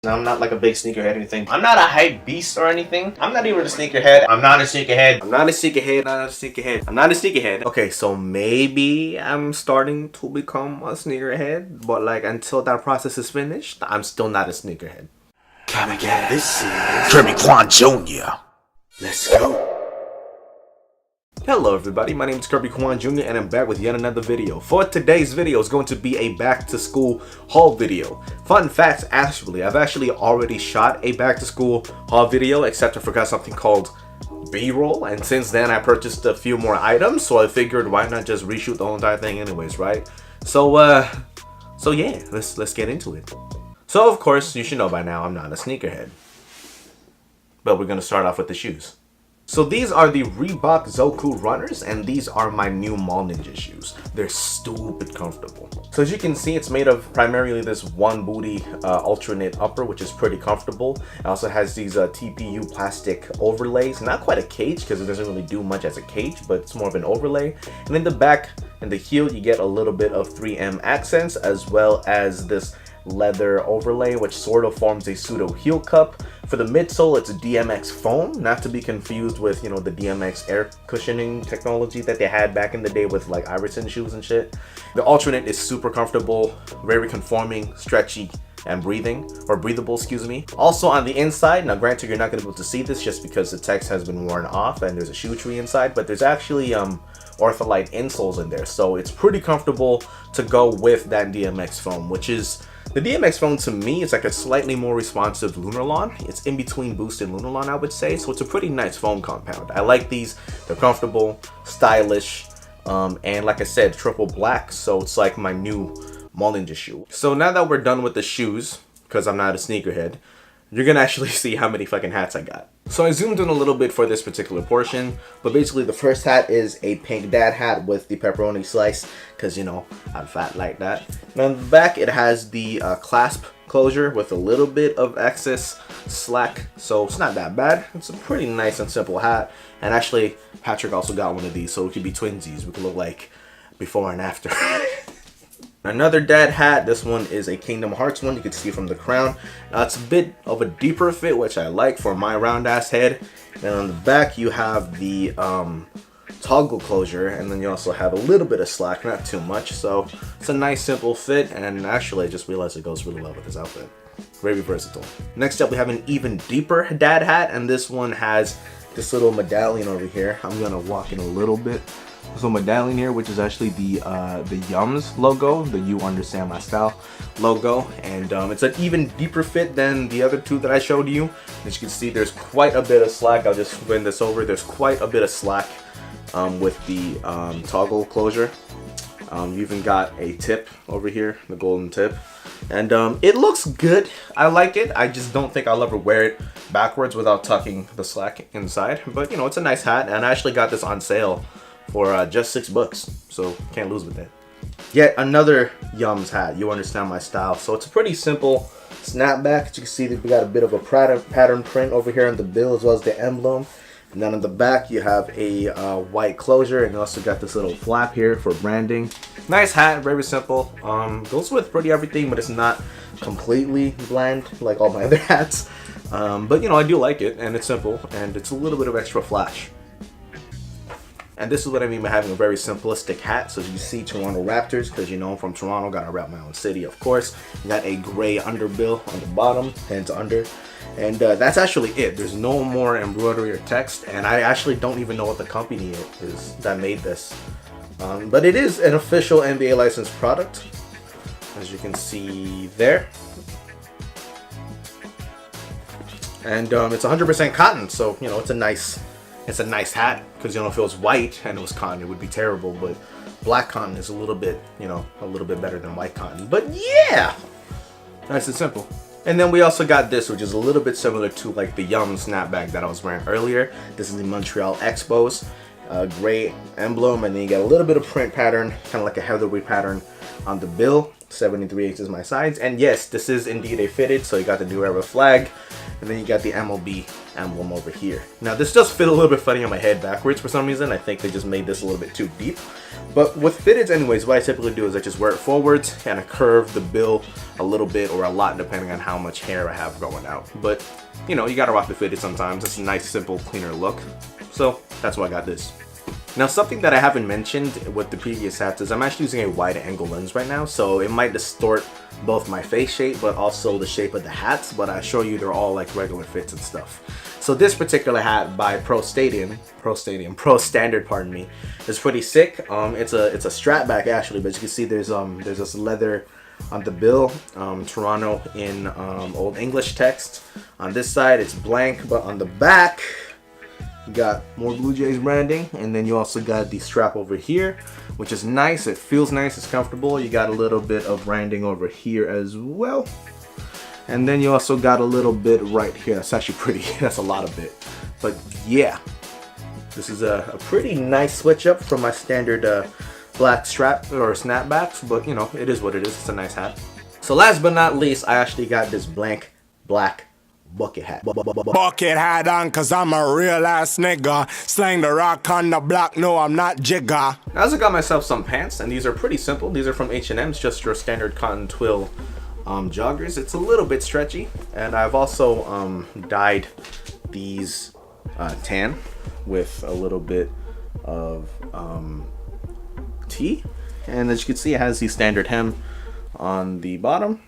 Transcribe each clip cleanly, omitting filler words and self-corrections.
No, I'm not like a big sneakerhead or anything. I'm not a hype beast or anything. I'm not even a sneakerhead. I'm not a sneakerhead. I'm not a sneakerhead. Not a sneakerhead. I'm not a sneakerhead. Okay, so maybe I'm starting to become a sneakerhead, but like until that process is finished, I'm still not a sneakerhead. Come and get it. This is Kirby Kwan Jr. Let's go. Hello everybody, my name is Kirby Kwan Jr. and I'm back with yet another video. For today's video is going to be a back to school haul video. Fun facts, actually, I've actually already shot a back to school haul video, except I forgot something called B-roll, and since then I purchased a few more items, so I figured why not just reshoot the whole entire thing anyways, right? So yeah, let's get into it. So of course, you should know by now I'm not a sneakerhead. But we're gonna start off with the shoes. So these are the Reebok Zoku runners, and these are my new Mall Ninja shoes. They're stupid comfortable. So as you can see, it's made of primarily this one booty Ultraknit upper, which is pretty comfortable. It also has these TPU plastic overlays. Not quite a cage, because it doesn't really do much as a cage, but it's more of an overlay. And in the back and the heel, you get a little bit of 3M accents, as well as this leather overlay, which sort of forms a pseudo heel cup. For the midsole, it's a DMX foam, not to be confused with, you know, the DMX air cushioning technology that they had back in the day with like Iverson shoes and shit. The Ultraknit is super comfortable, very conforming, stretchy, and breathable, excuse me. Also on the inside, now granted you're not gonna be able to see this just because the text has been worn off and there's a shoe tree inside, but there's actually ortholite insoles in there, so it's pretty comfortable to go with that DMX foam, which is the DMX foam. To me, it's like a slightly more responsive Lunarlon. It's in between Boost and Lunarlon, I would say, so it's a pretty nice foam compound. I like these. They're comfortable, stylish, and like I said, triple black, so it's like my new Mall Ninja shoe. So now that we're done with the shoes, because I'm not a sneakerhead, you're gonna actually see how many fucking hats I got. So I zoomed in a little bit for this particular portion, but basically the first hat is a pink dad hat with the pepperoni slice, because you know, I'm fat like that. And on the back it has the clasp closure with a little bit of excess slack, so it's not that bad. It's a pretty nice and simple hat, and actually Patrick also got one of these, so we could be twinsies. We could look like before and after. Another dad hat, this one is a Kingdom Hearts one, you can see from the crown. It's a bit of a deeper fit, which I like for my round ass head. And on the back you have the toggle closure, and then you also have a little bit of slack, not too much, so it's a nice simple fit, and actually I just realized it goes really well with this outfit. Very versatile. Next up we have an even deeper dad hat, and this one has this little medallion over here. I'm gonna walk in a little bit. So medallion here, which is actually the Yums logo, the You Understand My Style logo, and it's an even deeper fit than the other two that I showed you. As you can see, there's quite a bit of slack. I'll just bend this over. There's quite a bit of slack with the toggle closure. You even got a tip over here, the golden tip, and it looks good. I like it. I just don't think I'll ever wear it backwards without tucking the slack inside, but you know, it's a nice hat, and I actually got this on sale for just $6, so can't lose with that. Yet another Yums hat, You Understand My Style. So it's a pretty simple snapback. As you can see, we got a bit of a pattern print over here on the bill, as well as the emblem. And then on the back, you have a white closure, and you also got this little flap here for branding. Nice hat, very simple. Goes with pretty everything, but it's not completely bland like all my other hats. But you know, I do like it, and it's simple, and it's a little bit of extra flash. And this is what I mean by having a very simplistic hat. So as you see, Toronto Raptors, because you know I'm from Toronto, gotta rep my own city, of course. You got a gray underbill on the bottom, hands under. And that's actually it. There's no more embroidery or text, and I actually don't even know what the company is that made this. But it is an official NBA licensed product, as you can see there. And it's 100% cotton, so you know, it's a nice hat, because you know, if it was white and it was cotton, it would be terrible, but black cotton is a little bit, you know, a little bit better than white cotton. But yeah, nice and simple. And then we also got this, which is a little bit similar to like the Yum snapback that I was wearing earlier. This is the Montreal Expos, gray emblem, and then you got a little bit of print pattern, kind of like a heatherweight pattern on the bill. 73/8 is my size, and yes, this is indeed a fitted, so you got the New Era flag. and then you got the MLB emblem over here. Now this does fit a little bit funny on my head backwards for some reason. I think they just made this a little bit too deep. But with fitteds anyways, what I typically do is I just wear it forwards and I curve the bill a little bit or a lot depending on how much hair I have growing out. But you know, you gotta rock the fitted sometimes. It's a nice, simple, cleaner look. So that's why I got this. Now something that I haven't mentioned with the previous hats is I'm actually using a wide angle lens right now, so it might distort both my face shape but also the shape of the hats, but I show you they're all like regular fits and stuff. So this particular hat by Pro Standard, pardon me, is pretty sick. It's a Strapback actually, but you can see there's this leather on the bill, Toronto in Old English text. On this side it's blank, but on the back you got more Blue Jays branding, and then you also got the strap over here, which is nice. It feels nice, it's comfortable. You got a little bit of branding over here as well. And then you also got a little bit right here. That's actually pretty, that's a lot of it. But yeah, this is a pretty nice switch up from my standard black strap or snapbacks, but you know, it is what it is. It's a nice hat. So last but not least, I actually got this blank black bucket hat. Bucket hat on, cause I'm a real ass nigga. Slang the rock on the block, no I'm not jigger. I also got myself some pants, and these are pretty simple. These are from H&M's, just your standard cotton twill joggers. It's a little bit stretchy, and I've also dyed these tan with a little bit of tea, and as you can see it has the standard hem on the bottom.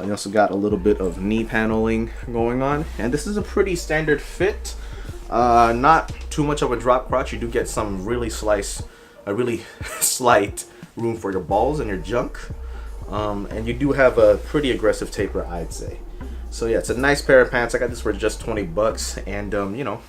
You also got a little bit of knee paneling going on, and this is a pretty standard fit. Not too much of a drop crotch. You do get some really slight room for your balls and your junk, and you do have a pretty aggressive taper, I'd say. So yeah, it's a nice pair of pants. I got this for just 20 bucks, and you know,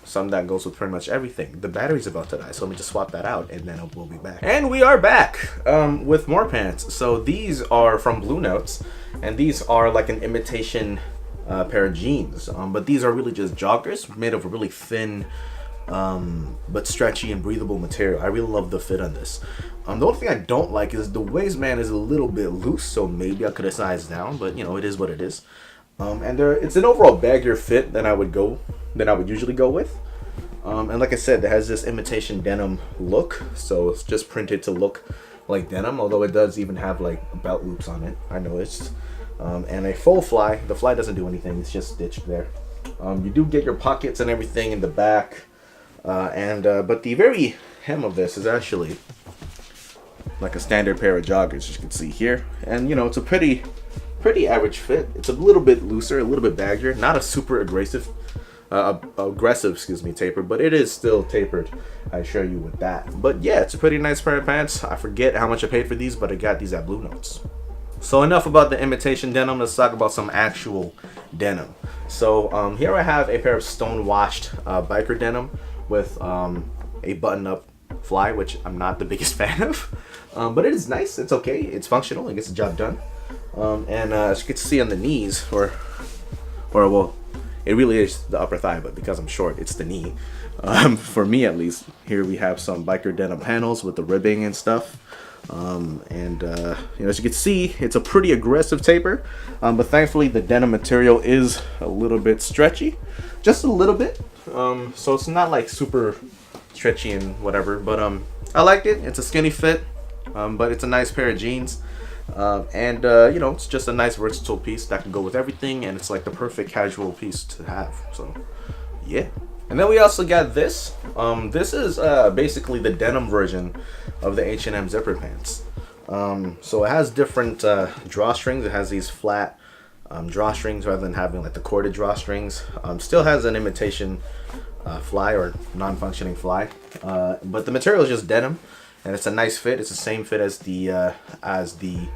something that goes with pretty much everything. The battery's about to die, so let me just swap that out, and then we'll be back. And we are back with more pants. So these are from Bluenotes, and these are like an imitation pair of jeans, but these are really just joggers made of a really thin but stretchy and breathable material. I really love the fit on this. The only thing I don't like is the waistband is a little bit loose, so maybe I could have sized down, but you know, it is what it is. And it's an overall baggier fit than I would usually go with. And like I said, it has this imitation denim look, so it's just printed to look like denim, although it does even have like belt loops on it, I noticed. And a full fly. The fly doesn't do anything, it's just stitched there. You do get your pockets and everything in the back, but the very hem of this is actually like a standard pair of joggers, as you can see here. And you know, it's a pretty average fit. It's a little bit looser, a little bit baggier, not a super aggressive taper, but it is still tapered. I show you with that. But yeah, it's a pretty nice pair of pants. I forget how much I paid for these, but I got these at Bluenotes. So enough about the imitation denim. Let's talk about some actual denim. So here I have a pair of stone-washed biker denim with a button-up fly, which I'm not the biggest fan of, but it is nice. It's okay. It's functional. It gets the job done. And as you can see on the knees, or well, it really is the upper thigh, but because I'm short, it's the knee. For me at least. Here we have some biker denim panels with the ribbing and stuff. You know, as you can see, it's a pretty aggressive taper, but thankfully the denim material is a little bit stretchy, just a little bit. So it's not like super stretchy and whatever, but I like it. It's a skinny fit, but it's a nice pair of jeans. You know, it's just a nice versatile piece that can go with everything, and it's like the perfect casual piece to have. So yeah. And then we also got this. This is basically the denim version of the H&M zipper pants. So it has different drawstrings. It has these flat drawstrings rather than having like the corded drawstrings. Still has an imitation fly or non-functioning fly, but the material is just denim, and it's a nice fit. It's the same fit as the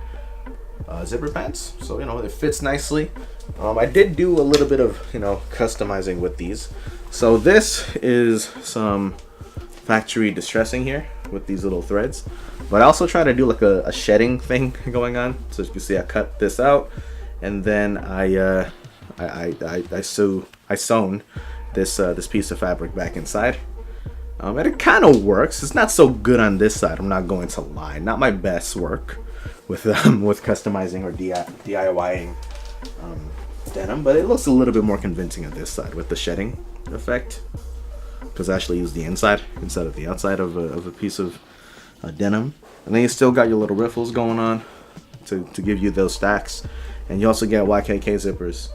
zipper pants, so you know, it fits nicely. I did do a little bit of, you know, customizing with these. So this is some factory distressing here with these little threads, but I also try to do like a shedding thing going on. So as you can see, I cut this out, and then I sewn this piece of fabric back inside. And it kind of works. It's not so good on this side, I'm not going to lie. Not my best work with customizing or DIYing denim, but it looks a little bit more convincing on this side with the shedding effect, because I actually use the inside instead of the outside of a piece of denim. And then you still got your little riffles going on to give you those stacks, and you also get YKK zippers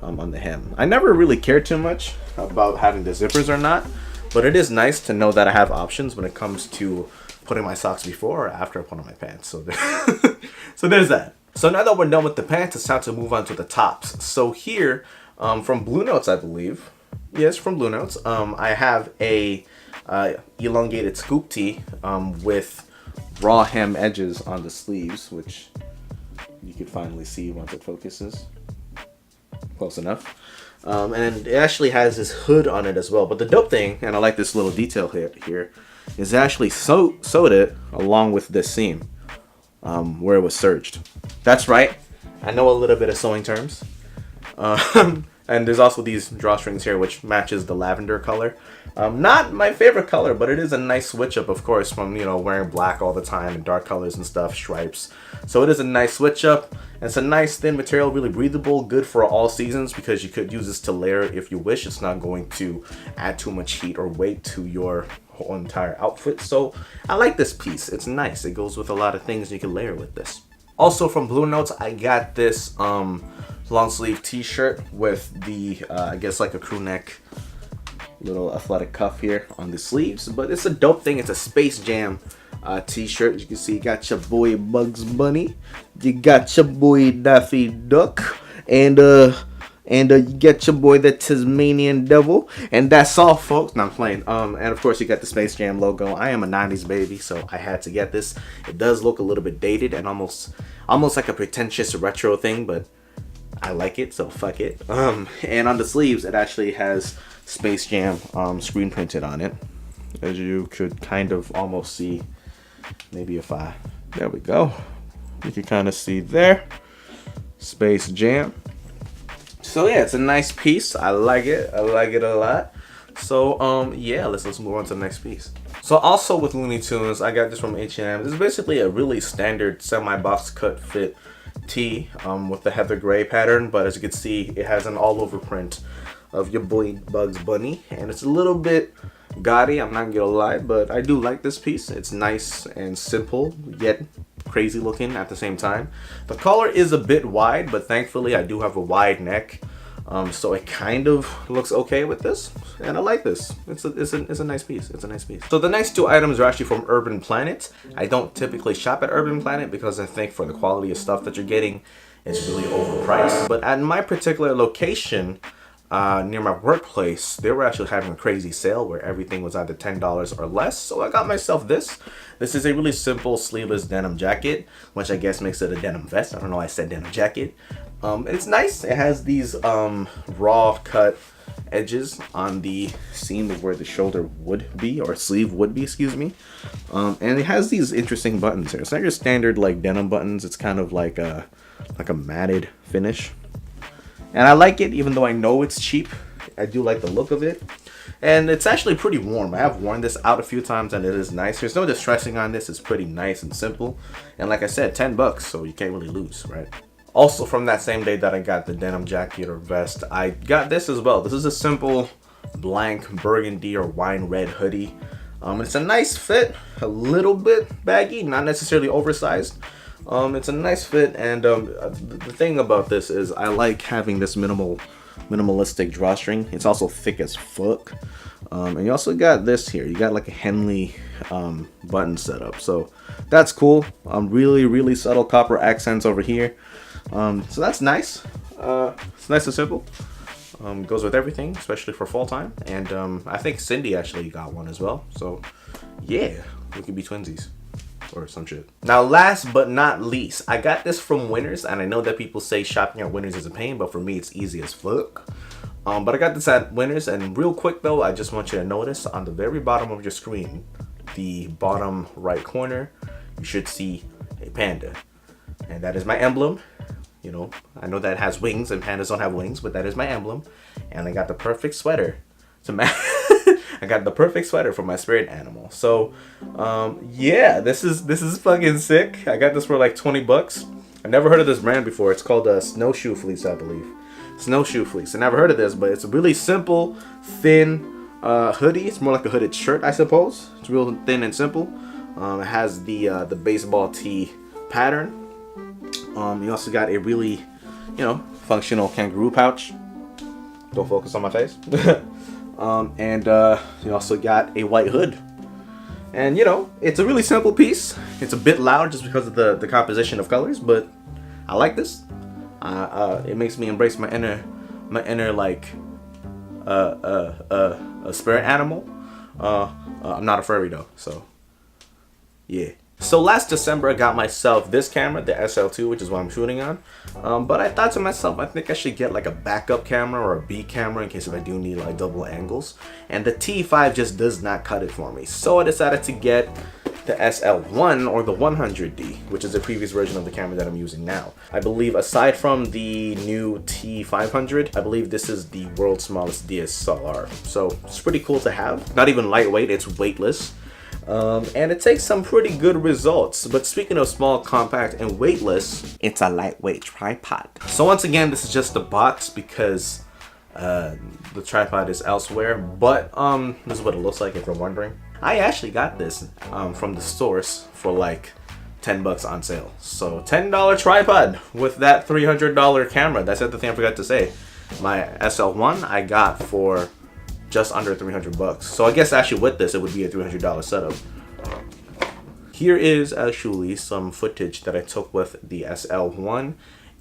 on the hem. I never really cared too much about having the zippers or not, but it is nice to know that I have options when it comes to putting my socks before or after I put on my pants. So, so there's that. So now that we're done with the pants, it's time to move on to the tops. So here, from Bluenotes, I believe. Yes, from Bluenotes. I have a elongated scoop tee with raw hem edges on the sleeves, which you can finally see once it focuses. Close enough. And it actually has this hood on it as well. But the dope thing, and I like this little detail here is actually sewed it along with this seam where it was serged. That's right. I know a little bit of sewing terms. And there's also these drawstrings here, which matches the lavender color. Not my favorite color, but it is a nice switch up, of course, from, you know, wearing black all the time and dark colors and stuff, stripes. So it is a nice switch up. It's a nice thin material, really breathable, good for all seasons, because you could use this to layer if you wish. It's not going to add too much heat or weight to your whole entire outfit. So I like this piece. It's nice. It goes with a lot of things you can layer with this. Also from Bluenotes, I got this long sleeve t-shirt with the I guess like a crew neck little athletic cuff here on the sleeves, but it's a dope thing. It's a Space Jam t-shirt. You can see you got your boy Bugs Bunny, you got your boy Daffy Duck, and you get your boy the Tasmanian Devil, and that's all, folks. No, I'm playing. And of course you got the Space Jam logo. I am a 90s baby, so I had to get this. It does look a little bit dated and almost like a pretentious retro thing, but I like it, so fuck it. And on the sleeves, it actually has Space Jam screen printed on it, as you could kind of almost see. Maybe if there we go. You can kind of see there, Space Jam. So yeah, it's a nice piece. I like it. I like it a lot. So yeah, let's move on to the next piece. So also with Looney Tunes, I got this from H&M. This is basically a really standard semi-box cut fit tee with the heather gray pattern, but as you can see, it has an all-over print of your boy Bugs Bunny, and it's a little bit gaudy, I'm not gonna lie, but I do like this piece. It's nice and simple, yet crazy looking at the same time. The collar is a bit wide, but thankfully I do have a wide neck, so it kind of looks okay with this, and I like this. It's a nice piece. It's a nice piece. So the next two items are actually from Urban Planet. I don't typically shop at Urban Planet because I think for the quality of stuff that you're getting, it's really overpriced. But at my particular location, near my workplace, they were actually having a crazy sale where everything was either $10 or less. So I got myself this. This is a really simple sleeveless denim jacket, which I guess makes it a denim vest. I don't know why I said denim jacket. It's nice. It has these raw cut edges on the seam of where the shoulder would be, or sleeve would be, excuse me. And it has these interesting buttons here. It's not your standard like denim buttons. It's kind of like a matted finish. And I like it, even though I know it's cheap. I do like the look of it. And it's actually pretty warm. I have worn this out a few times and it is nice. There's no distressing on this. It's pretty nice and simple. And like I said, 10 bucks, so you can't really lose, right? Also from that same day that I got the denim jacket or vest, I got this as well. This is a simple blank burgundy or wine red hoodie. It's a nice fit, a little bit baggy, not necessarily oversized. It's a nice fit, and the thing about this is I like having this minimalistic drawstring. It's also thick as fuck. And you also got this here. You got like a Henley button setup, so that's cool. Really subtle copper accents over here. So that's nice. It's nice and simple. Goes with everything, especially for fall time. And I think Cindy actually got one as well. So yeah, we could be twinsies or some shit. Now last but not least, I got this from Winners, and I know that people say shopping at Winners is a pain, but for me it's easy as fuck. But I got this at Winners, and real quick though, I just want you to notice on the very bottom of your screen, the bottom right corner, you should see a panda, and that is my emblem. You know, I know that has wings and pandas don't have wings, but that is my emblem. And I got the perfect sweater to match. I got the perfect sweater for my spirit animal. So yeah, this is fucking sick. I got this for like 20 bucks. I never heard of this brand before. It's called Snowshoe Fleece, I believe. Snowshoe fleece. I never heard of this, but it's a really simple, thin hoodie. It's more like a hooded shirt, I suppose. It's real thin and simple. It has the baseball tee pattern. You also got a really, you know, functional kangaroo pouch. Don't focus on my face. And you also got a white hood. And you know, it's a really simple piece. It's a bit loud just because of the composition of colors, but I like this. It makes me embrace my inner like a spirit animal. I'm not a furry though, so yeah. So last December I got myself this camera, the SL2, which is what I'm shooting on. But I thought to myself, I think I should get like a backup camera or a B camera in case if I do need like double angles. And the T5 just does not cut it for me. So I decided to get the SL1 or the 100D, which is the previous version of the camera that I'm using now. I believe aside from the new T500, I believe this is the world's smallest DSLR. So it's pretty cool to have. Not even lightweight, it's weightless. And it takes some pretty good results. But speaking of small, compact, and weightless, it's a lightweight tripod. So once again, this is just a box because the tripod is elsewhere. But this is what it looks like if you're wondering. I actually got this from the stores for like 10 bucks on sale. So $10 tripod with that $300 camera. That's the other thing I forgot to say. My SL1 I got for just under 300 bucks. So I guess actually with this, it would be a $300 setup. Here is actually some footage that I took with the SL1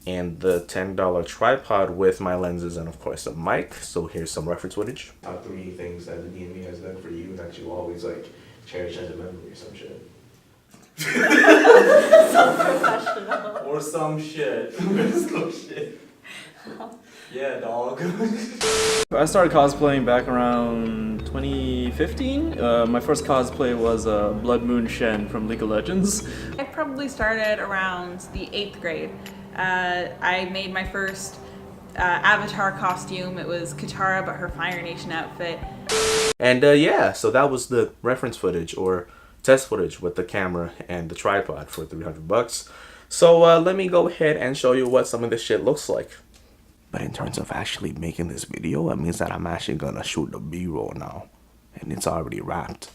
and the $10 tripod with my lenses and of course a mic. So here's some reference footage. Top 3 things that the DMV has done for you that you always like cherish as a memory or some shit. So professional. Or some shit. Some shit. Yeah, dog. I started cosplaying back around 2015. My first cosplay was Blood Moon Shen from League of Legends. I probably started around the 8th grade. I made my first avatar costume. It was Katara, but her Fire Nation outfit. And yeah, so that was the reference footage or test footage with the camera and the tripod for 300 bucks. So let me go ahead and show you what some of this shit looks like. But in terms of actually making this video, that means that I'm actually gonna shoot the B-roll now. And it's already wrapped.